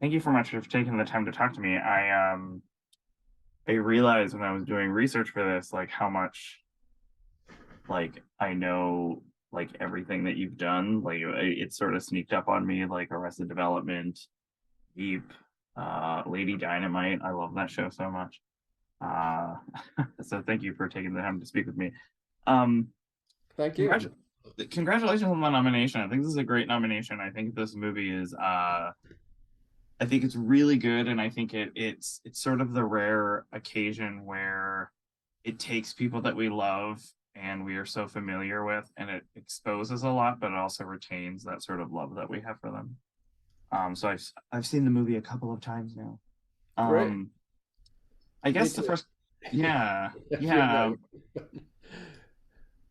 Thank you so much for taking the time to talk to me. I realized when I was doing research for this, like how much I know everything that you've done. It sort of sneaked up on me, like Arrested Development, Veep, Lady Dynamite. I love that show so much. Uh, so thank you for taking the time to speak with me. Um, Thank you. congratu- Congratulations on the nomination. I think this is a great nomination. I think this movie is I think it's really good, and I think it's sort of the rare occasion where it takes people that we love and we are so familiar with, and it exposes a lot, but it also retains that sort of love that we have for them. So I've seen the movie a couple of times now. Great. Um, I Me guess the too. first, yeah, No, yeah,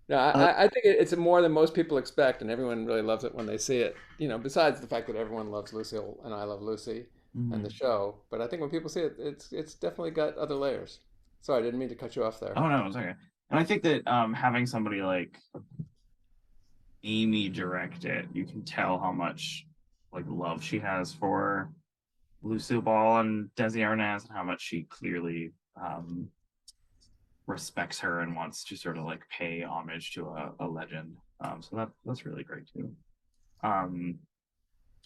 no, uh, I think it's more than most people expect, and everyone really loves it when they see it. Besides the fact that everyone loves Lucille and I love Lucy and the mhm. show, but I think when people see it, it's definitely got other layers. Sorry, I didn't mean to cut you off there. Oh no, it's okay. And I think that having somebody like Amy direct it, you can tell how much love she has for Lucille Ball and Desi Arnaz, and how much she clearly respects her and wants to sort of pay homage to a legend. So that's really great too. Um,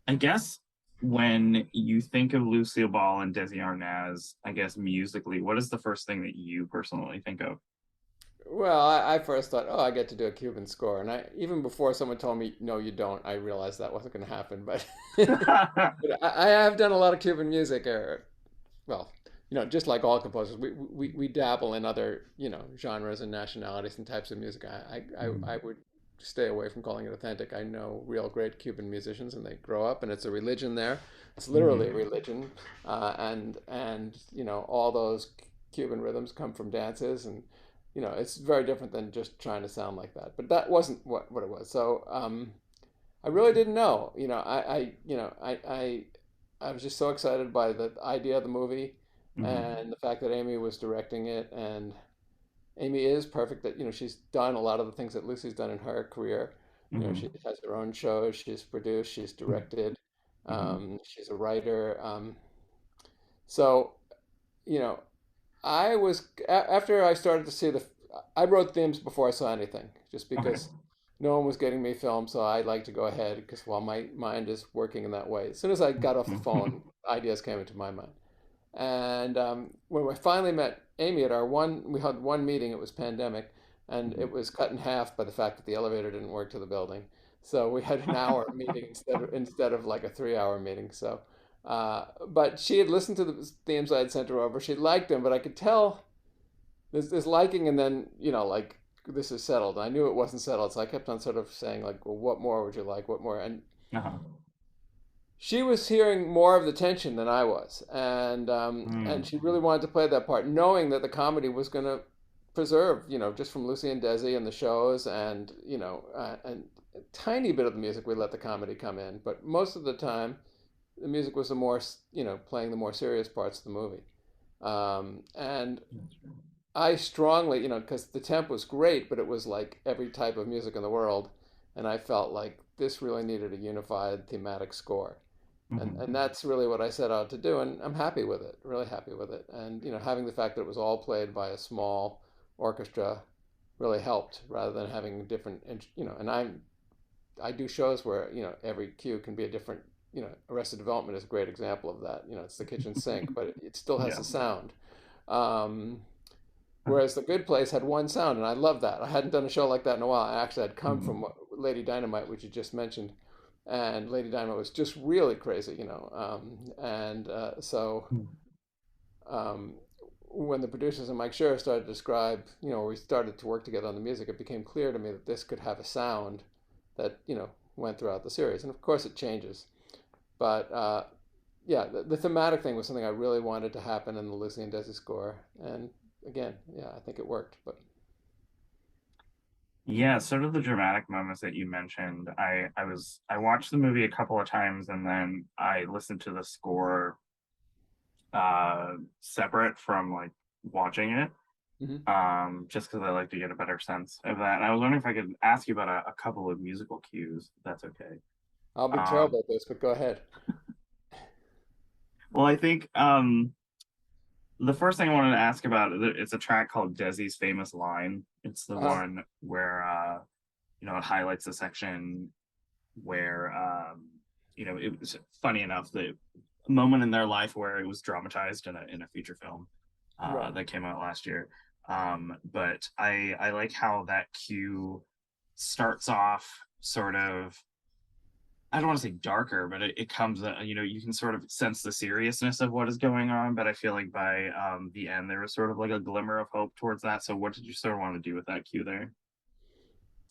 I guess when you think of Lucille Ball and Desi Arnaz, I guess musically, what is the first thing that you personally think of? Well, I first thought, oh, I get to do a Cuban score, and I even before someone told me, no, you don't, I realized that wasn't going to happen. But, but I have done a lot of Cuban music, well, just like all composers, we dabble in other, genres and nationalities and types of music. I would stay away from calling it authentic. I know real great Cuban musicians, and they grow up, and it's a religion there. It's literally a Mhm. religion, and all those Cuban rhythms come from dances, and it's very different than just trying to sound like that. But that wasn't what it was. So I really didn't know. I was just so excited by the idea of the movie Mhm. and the fact that Amy was directing it. And Amy is perfect. That she's done a lot of the things that Lucy's done in her career. She Mhm. has her own shows. She's produced. She's directed. Mhm. She's a writer. So you know, after I started to see I wrote themes before I saw anything, just Okay. because no one was getting me film, so I like to go ahead because while my mind is working in that way. As soon as I got off the phone, ideas came into my mind. And when we finally met Amy at we had one meeting. It was pandemic, and it was cut in half by the fact that the elevator didn't work to the building. So we had an hour meeting instead of like a 3 hour meeting. So, but she had listened to the themes I had sent her over. She liked them, but I could tell there's liking, and then like this is settled. I knew it wasn't settled, so I kept on sort of saying like, well, what more would you like? What more? And Uh-huh. she was hearing more of the tension than I was, and Mm. she really wanted to play that part, knowing that the comedy was going to preserve, just from Lucy and Desi and the shows, and and a tiny bit of the music we let the comedy come in, but most of the time, the music was the more, playing the more serious parts of the movie, and That's right. I strongly, because the temp was great, but it was like every type of music in the world, and I felt like this really needed a unified thematic score, and Mhm. that's really what I set out to do, and I'm happy with it, really happy with it, and having the fact that it was all played by a small orchestra really helped, rather than having different, and I do shows where every cue can be a different. Arrested Development is a great example of that. It's the kitchen sink, but it still has Yeah. a sound. Um, Whereas The Good Place had one sound, and I love that. I hadn't done a show like that in a while. I actually had come from Mhm. Lady Dynamite, which you just mentioned, and Lady Dynamite was just really crazy, and so um, when the producers and Mike Scherer started to describe, we started to work together on the music, it became clear to me that this could have a sound that went throughout the series, and of course it changes. But yeah, the thematic thing was something I really wanted to happen in the Lucy and Desi score, and again, yeah, I think it worked. But Yeah, sort of the dramatic moments that you mentioned. I watched the movie a couple of times, and then I listened to the score separate from watching it. mhm. Just because I like to get a better sense of that. And I was wondering if I could ask you about a couple of musical cues, if that's okay. I'll be Um, terrible at this, but go ahead. Well, I think the first thing I wanted to ask about, it's a track called Desi's Famous Line. It's the Uh-huh. one where it highlights a section where it was funny enough the moment in their life where it was dramatized in a feature film Right. that came out last year. But I like how that cue starts off sort of, I don't want to say darker, but it comes, you can sort of sense the seriousness of what is going on. But I feel like by the end, there was sort of like a glimmer of hope towards that. So, what did you sort of want to do with that cue there?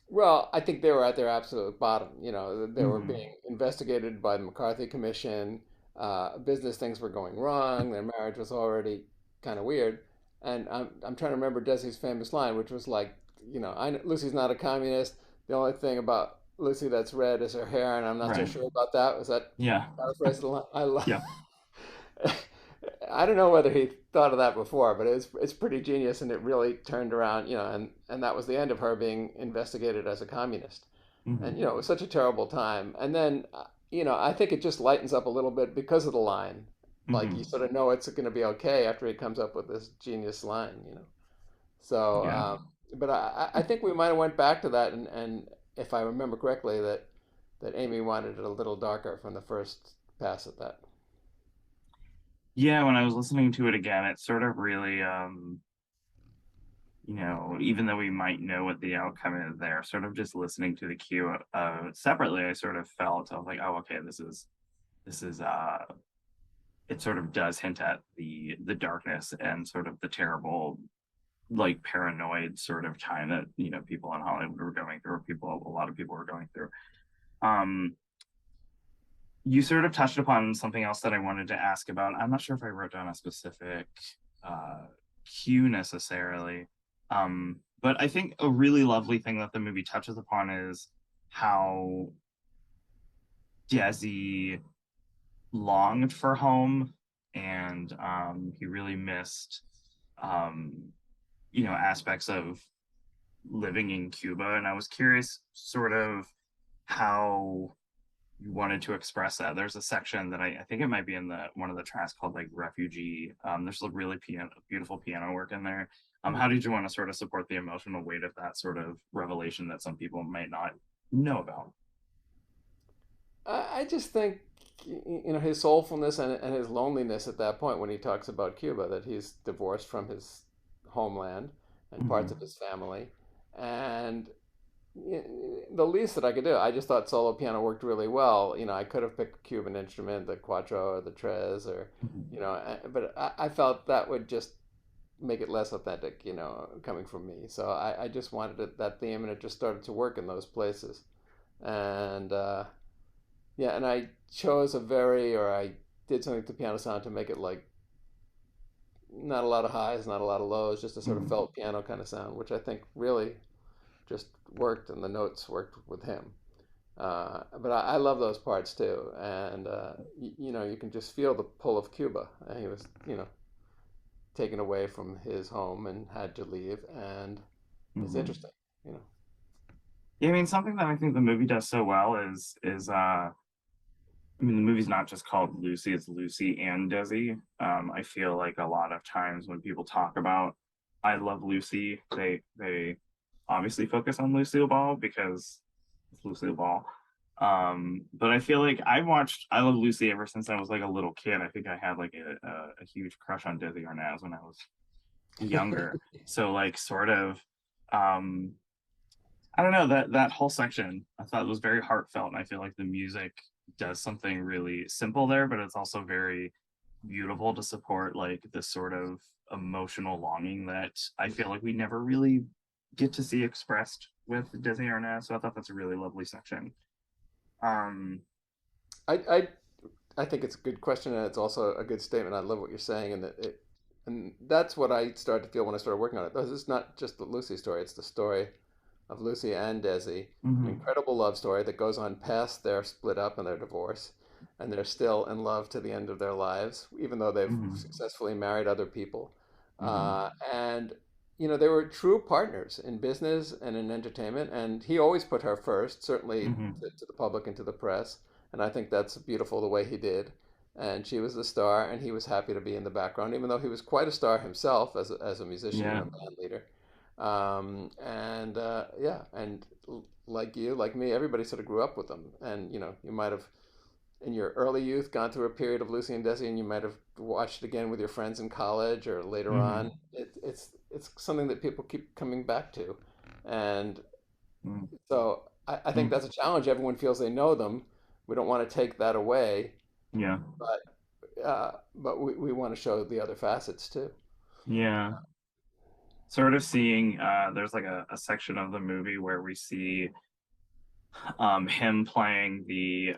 Well, I think they were at their absolute bottom. You know, they were Mm-hmm. being investigated by the McCarthy Commission. Business things were going wrong. Their marriage was already kind of weird. And I'm trying to remember Desi's famous line, which was like, Lucy's not a communist. The only thing about Lucy that's red is her hair, and I'm not so Right. sure about that. Was that Yeah. paraphrase the line? Yeah. I don't know whether he thought of that before, but it's pretty genius, and it really turned around, and that was the end of her being investigated as a communist. And Mm-hmm. it was such a terrible time. And then I think it just lightens up a little bit because of the line. Like you Mm-hmm. sort of know it's going to be okay after he comes up with this genius line. So, Yeah. but I think we might have went back to that, and if I remember correctly, that Amy wanted it a little darker from the first pass at that. Yeah, when I was listening to it again, it sort of really, even though we might know what the outcome is there, sort of just listening to the cue separately, I sort of felt, I was like, oh, okay, this is it sort of does hint at the darkness and sort of the terrible, like paranoid sort of time that, people in Hollywood were going through, or a lot of people were going through. Um, you sort of touched upon something else that I wanted to ask about. I'm not sure if I wrote down a specific uh, cue necessarily, but I think a really lovely thing that the movie touches upon is how Desi longed for home, and he really missed, um, aspects of living in Cuba. And I was curious, sort of, how you wanted to express that. There's a section that I think it might be in the one of the tracks called like Refugee. There's a really beautiful piano work in there. How Mhm. did you want to sort of support the emotional weight of that sort of revelation that some people might not know about? I just think his soulfulness and his loneliness at that point when he talks about Cuba, that he's divorced from his homeland and parts of Mm-hmm. his family, and the least that I could do, I just thought solo piano worked really well. I could have picked a Cuban instrument, the cuatro or the tres, or Mm-hmm. but I felt that would just make it less authentic, coming from me. So I just wanted that theme, and it just started to work in those places, and. Yeah, and I did something to the piano sound to make it like not a lot of highs, not a lot of lows, just a sort of Mm-hmm. felt piano kind of sound, which I think really just worked, and the notes worked with him. But I love those parts too, and you can just feel the pull of Cuba. And he was, taken away from his home and had to leave, and it's Mm-hmm. interesting, you know. Yeah, I mean, something that I think the movie does so well is I mean, the movie's not just called Lucy, it's Lucy and Desi. I feel like a lot of times when people talk about I Love Lucy, they obviously focus on Lucille Ball because it's Lucille Ball. But I feel like I watched I Love Lucy ever since I was like a little kid. I think I had like a huge crush on Desi Arnaz when I was younger. So like sort of um I don't know, that whole section I thought was very heartfelt, and I feel like the music does something really simple there, but it's also very beautiful to support like this sort of emotional longing that I feel like we never really get to see expressed with Disney Arnaz. So I thought that's a really lovely section. Um, I, I I think it's a good question, and it's also a good statement. I love what you're saying, and that's what I started to feel when I started working on it. This is not just the Lucy story; it's the story of Lucy and Desi, an mhm, incredible love story that goes on past their split up and their divorce, and they're still in love to the end of their lives, even though they've mhm, successfully married other people. mhm, And they were true partners in business and in entertainment, and he always put her first, certainly mhm, to the public and to the press. And I think that's beautiful the way he did. and she was the star, and he was happy to be in the background, even though he was quite a star himself as a musician and Yeah. a band leader. Yeah, and like you, like me, everybody sort of grew up with them, and you might have in your early youth gone through a period of Lucy and Desi, and you might have watched it again with your friends in college or later on. Hmm. It's something that people keep coming back to, and Mm. so I think Mm. that's a challenge. Everyone feels they know them. We don't want to take that away, Yeah. but we want to show the other facets too. Yeah. Sort of seeing there's like a section of the movie where we see him playing the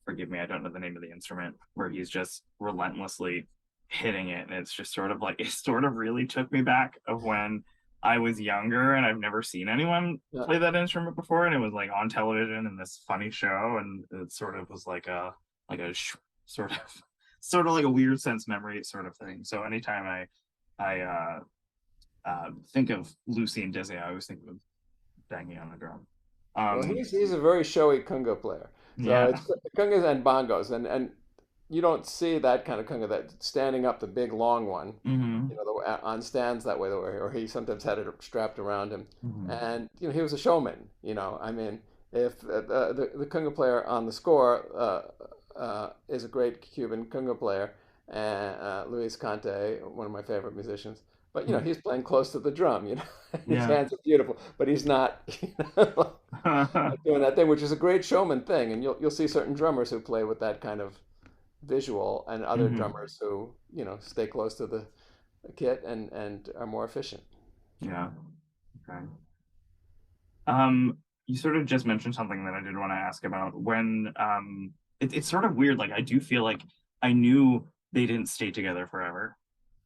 forgive me, I don't know the name of the instrument, where he's just relentlessly hitting it. And it's just sort of like it sort of really took me back of when I was younger and I've never seen anyone Yeah. play that instrument before, and it was like on television in this funny show, and it sort of was like a sort of sort of like a weird sense memory sort of thing. So anytime I think of Lucy and Desi, I always think of banging on a drum. Well, Um, he's a very showy kunga player. So yeah. it's kungas and bongos, and you don't see that kind of kunga that standing up the big long one, Hmm. on stands that way, or he sometimes had it strapped around him, Hmm. and he was a showman. I mean, if the kunga player on the score is a great Cuban kunga player, and Luis Conte, one of my favorite musicians. But he's playing close to the drum. His Yeah. hands are beautiful, but he's not. Doing that thing, which is a great showman thing, and you'll see certain drummers who play with that kind of visual, and other Hmm. drummers who stay close to the kit and are more efficient. Yeah. Okay. You sort of just mentioned something that I did want to ask about when it's sort of weird. Like I do feel like I knew they didn't stay together forever.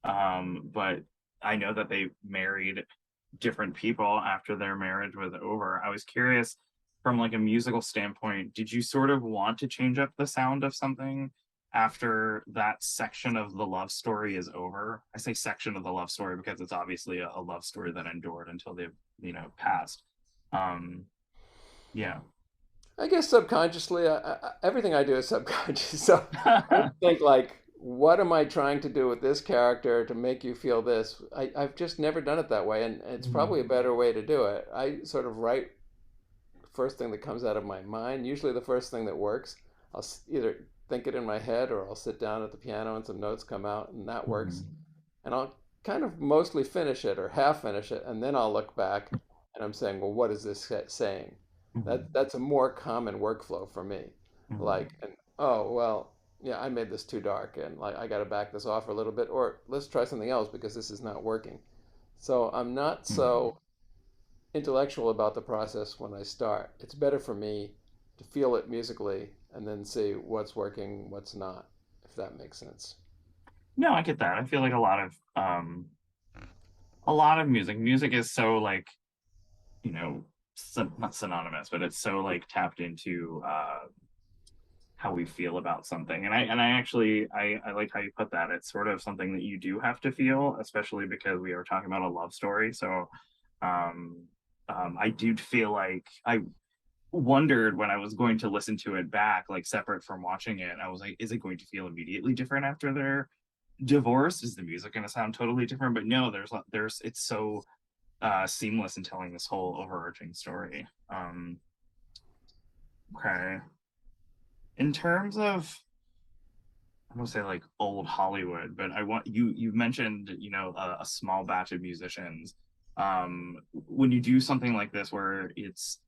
But I know that they married different people after their marriage was over. I was curious from like a musical standpoint, did you sort of want to change up the sound of something after that section of the love story is over? I say section of the love story because it's obviously a love story that endured until they've, passed. Um, yeah. I guess subconsciously, everything I do is subconscious. So I think like, what am I trying to do with this character to make you feel this? I've just never done it that way, and it's Mhm. probably a better way to do it. I sort of write first thing that comes out of my mind, usually the first thing that works. I'll either think it in my head or I'll sit down at the piano and some notes come out and that works. Mhm. And I'll kind of mostly finish it or half finish it, and then I'll look back and I'm saying, well, what is this saying? Mhm. That's a more common workflow for me. Mhm. Like, and oh well, yeah, I made this too dark, and like I got to back this off a little bit, or let's try something else because this is not working. So I'm not Mhm. so intellectual about the process when I start. It's better for me to feel it musically and then see what's working, what's not, if that makes sense. No, I get that. I feel like a lot of music is so like, you know, not synonymous, but it's so like tapped into how we feel about something. And I actually I like how you put that. It's sort of something that you do have to feel, especially because we are talking about a love story. So um I do feel like I wondered when I was going to listen to it back, like separate from watching it. I was like, is it going to feel immediately different after they're divorced? Is the music going to sound totally different? But no, there's it's so seamless in telling this whole overarching story. Okay. In terms of, I'm gonna say like old Hollywood, but I want you mentioned, a small batch of musicians. When you do something like this where it's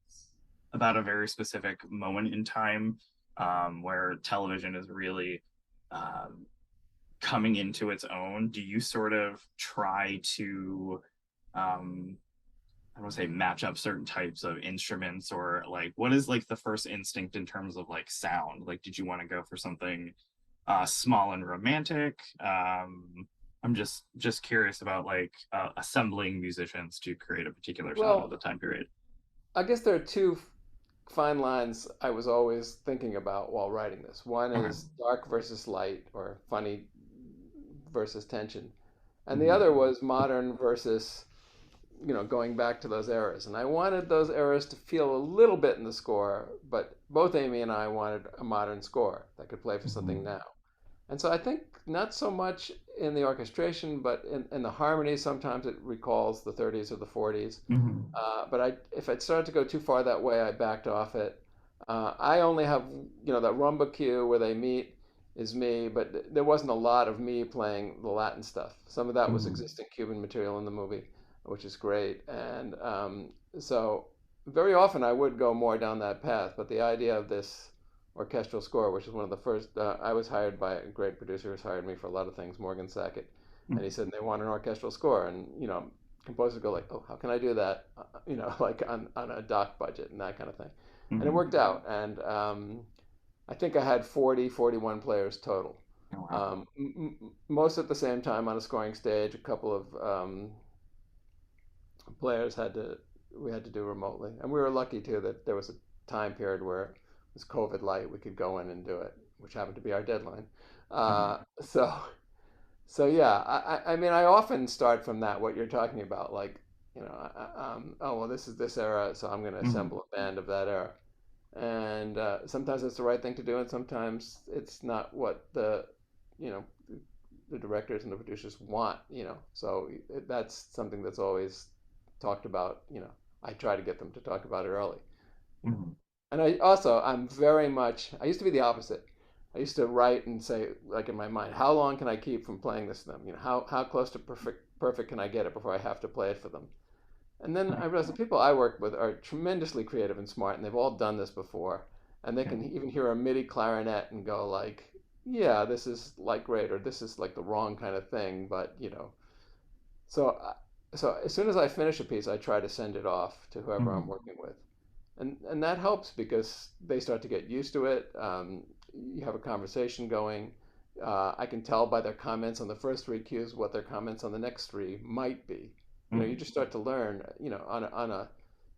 about a very specific moment in time, where television is really um, coming into its own, do you sort of try to um, I don't say match up certain types of instruments, or like what is like the first instinct in terms of like sound? Like, did you want to go for something small and romantic? I'm just curious about like assembling musicians to create a particular sound at the Well, time period. I guess there are two fine lines I was always thinking about while writing this. One Okay. is dark versus light, or funny versus tension. And the other Mm-hmm. was modern versus, going back to those eras. And I wanted those eras to feel a little bit in the score, but both Amy and I wanted a modern score that could play for something Mm-hmm. now. And so I think not so much in the orchestration, but in the harmony, sometimes it recalls the 30s or the 40s. Hmm. If it started to go too far that way, I backed off it. I only have, that rumba cue where they meet is me, but there wasn't a lot of me playing the Latin stuff. Some of that was Hmm. existing Cuban material in the movie, which is great. And so very often I would go more down that path, but the idea of this orchestral score, which is one of the first, I was hired by a great producer who's hired me for a lot of things, Morgan Sackett, and he said they want an orchestral score, and composers go like, oh, how can I do that? Like on a doc budget and that kind of thing. And it Hmm. worked out. And I think I had 40, 41 players total. Oh, wow. Most at the same time on a scoring stage. A couple of players we had to do remotely. And we were lucky too that there was a time period where it was COVID light. We could go in and do it, which happened to be our deadline. Hmm. Uh, so So yeah, I mean, I often start from that, what you're talking about, like, oh well, this is this era, so I'm going to Hmm. assemble a band of that era, and sometimes it's the right thing to do, and sometimes it's not what you know, the directors and the producers want, So that's something that's always talked about, I try to get them to talk about it early. Hmm. And I'm very much, I used to be the opposite. I used to write and say, like in my mind, how long can I keep from playing this to them? How close to perfect can I get it before I have to play it for them? And then I realized the people I work with are tremendously creative and smart, and they've all done this before. And they Yeah. can even hear a MIDI clarinet and go like, yeah, this is like great, or this is like the wrong kind of thing. But so so as soon as I finish a piece, I try to send it off to whoever I'm Hmm. working with, and that helps because they start to get used to it. You have a conversation going. I can tell by their comments on the first three cues what their comments on the next three might be. You Hmm. just start to learn. On a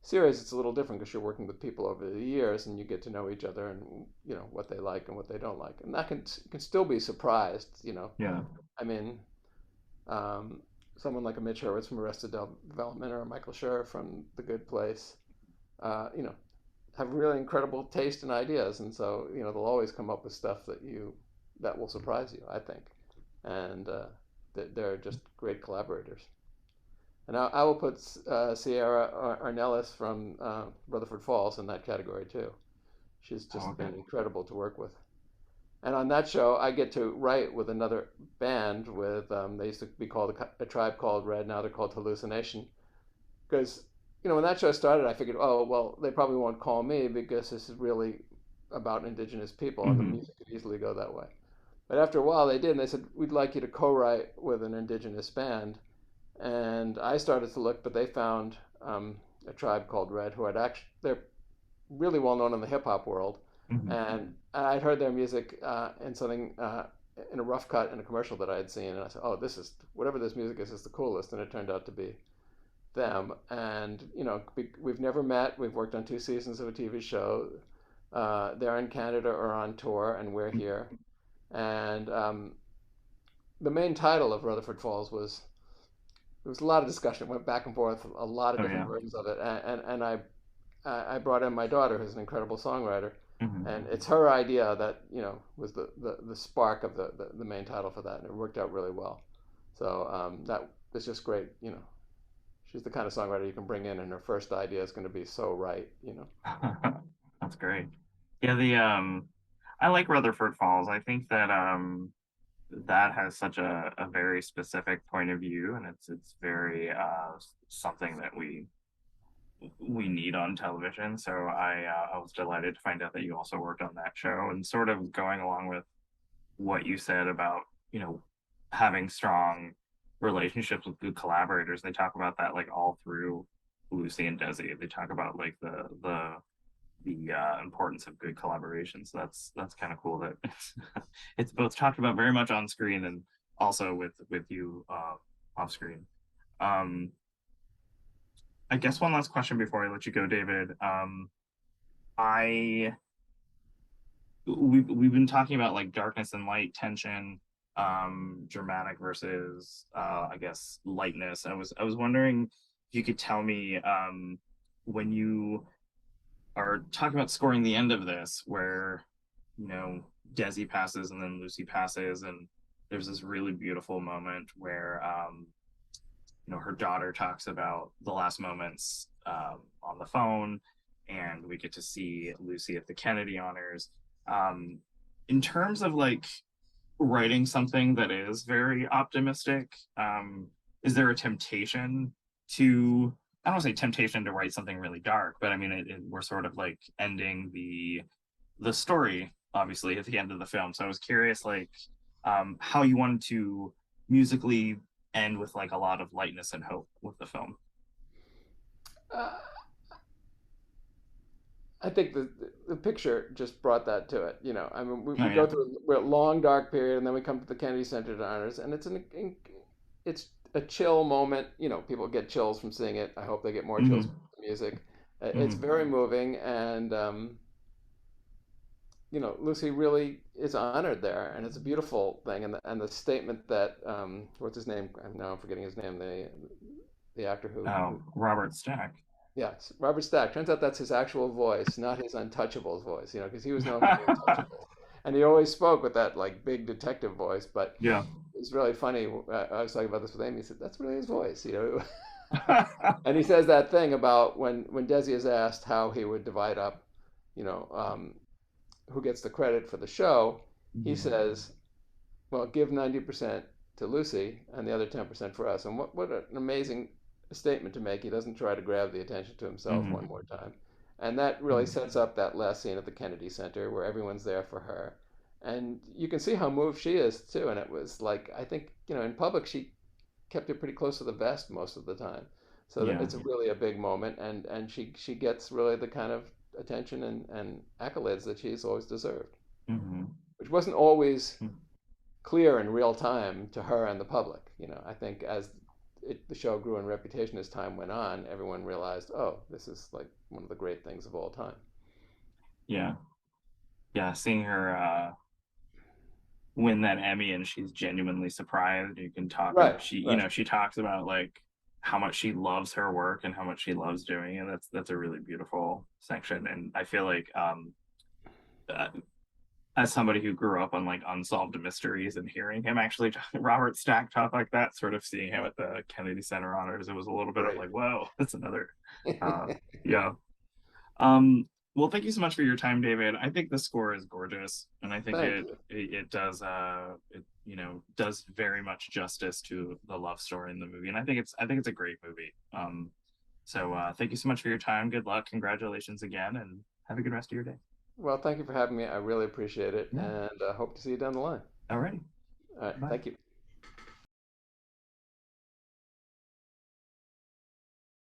series, it's a little different because you're working with people over the years and you get to know each other and what they like and what they don't like, and that can still be surprised. Yeah. I mean, um, someone like a Mitch Hurwitz from Arrested Development or a Michael Schur from The Good Place. Uh, you know, have really incredible taste and ideas, and so they'll always come up with stuff that will surprise you, I think, and they're just great collaborators. And I will put Sierra Arnellis from Rutherford Falls in that category too. She's Oh, just okay. been incredible to work with. And on that show, I get to write with another band. With they used to be called a Tribe Called Red. Now they're called Hallucination, because when that show started, I figured, oh well, they probably won't call me because this is really about indigenous people, and the Hmm. music could easily go that way. But after a while, they did, and they said, we'd like you to co-write with an indigenous band. And I started to look, but they found a Tribe Called Red, who had actually they're really well known in the hip hop world, Hmm. and I'd heard their music in something. In a rough cut in a commercial that I had seen, and I said, "Oh, this is whatever this music is the coolest." And it turned out to be them. And we've never met. We've worked on two seasons of a TV show. They're in Canada or on tour, and we're here. And the main title of Rutherford Falls was there was a lot of discussion. It went back and forth, a lot of Oh, different yeah. versions of it. And I brought in my daughter, who's an incredible songwriter, Hmm. and it's her idea that was the spark of the main title for that, and it worked out really well. So that was just great. She's the kind of songwriter you can bring in, and her first idea is going to be so right. That's great. Yeah, I like Rutherford Falls. I think that that has such a very specific point of view, and it's very something that we need on television. So I was delighted to find out that you also worked on that show, and sort of going along with what you said about, you know, having strong relationships with good collaborators. They talk about that like all through Lucy and Desi. They talk about like the importance of good collaboration. So that's kind of cool that it's both talked about very much on screen and also with you off screen. Um, I guess one last question before I let you go, David. I we've been talking about like darkness and light, tension, dramatic versus I guess lightness. I was wondering if you could tell me when you are talking about scoring the end of this, where you know, Desi passes and then Lucy passes, and there's this really beautiful moment where you know, her daughter talks about the last moments on the phone, and we get to see Lucy at the Kennedy honors. Um, in terms of like writing something that is very optimistic, is there a temptation to, I don't want to say temptation to write something really dark, but I mean, we're sort of like ending the story obviously at the end of the film. So I was curious, like, how you wanted to musically end with like a lot of lightness and hope with the film. Uh, I think the picture just brought that to it. You know, I mean, Oh we go yeah. through a long dark period, and then we come to the Kennedy Center honors, and it's a chill moment. You know, people get chills from seeing it. I hope they get more chills from Mm-hmm. the music. It's Mm-hmm. very moving, and you know, Lucy really is honored there, and it's a beautiful thing. And the statement that what's his name? Now I'm forgetting his name. The actor who Oh, Robert Stack. yes, Robert Stack. Turns out that's his actual voice, not his Untouchables voice. You know, because he was known for the Untouchables, and he always spoke with that like big detective voice. But Yeah. it's really funny. I was talking about this with Amy. He said that's really his voice. You know, and he says that thing about when Desi is asked how he would divide up, you know, who gets the credit for the show. He Mhm. says, "Well, give 90% to Lucy and the other 10% for us." And what an amazing statement to make. He doesn't try to grab the attention to himself one Mhm. more time. And that really Mhm. sets up that last scene at the Kennedy Center where everyone's there for her. And you can see how moved she is too. And it was like, I think, you know, in public, she kept it pretty close to the vest most of the time. So that Yeah. it's really a big moment. And she gets really the kind of attention and accolades that she's always deserved, Mhm. which wasn't always clear in real time to her and the public. You know, I think as the show grew in reputation as time went on, everyone realized, oh, this is like one of the great things of all time. Yeah. Yeah. Seeing her win that Emmy and she's genuinely surprised. You can talk Right, she, you right. know, she talks about like how much she loves her work and how much she loves doing it. That's a really beautiful section. And I feel like uh, as somebody who grew up on like unsolved mysteries and hearing him actually Robert Stack talk like that, sort of seeing him at the Kennedy Center honors, it was a little bit of Great. like, whoa, that's another yeah. Um, well, thank you so much for your time, David. I think the score is gorgeous, and I think Thank you. it does it, you know, does very much justice to the love story in the movie, and I think it's a great movie. So thank you so much for your time. Good luck. Congratulations again, and have a good rest of your day. Well, thank you for having me. I really appreciate it, Yeah. and hope to see you down the line. All righty. All right. Bye. Thank you.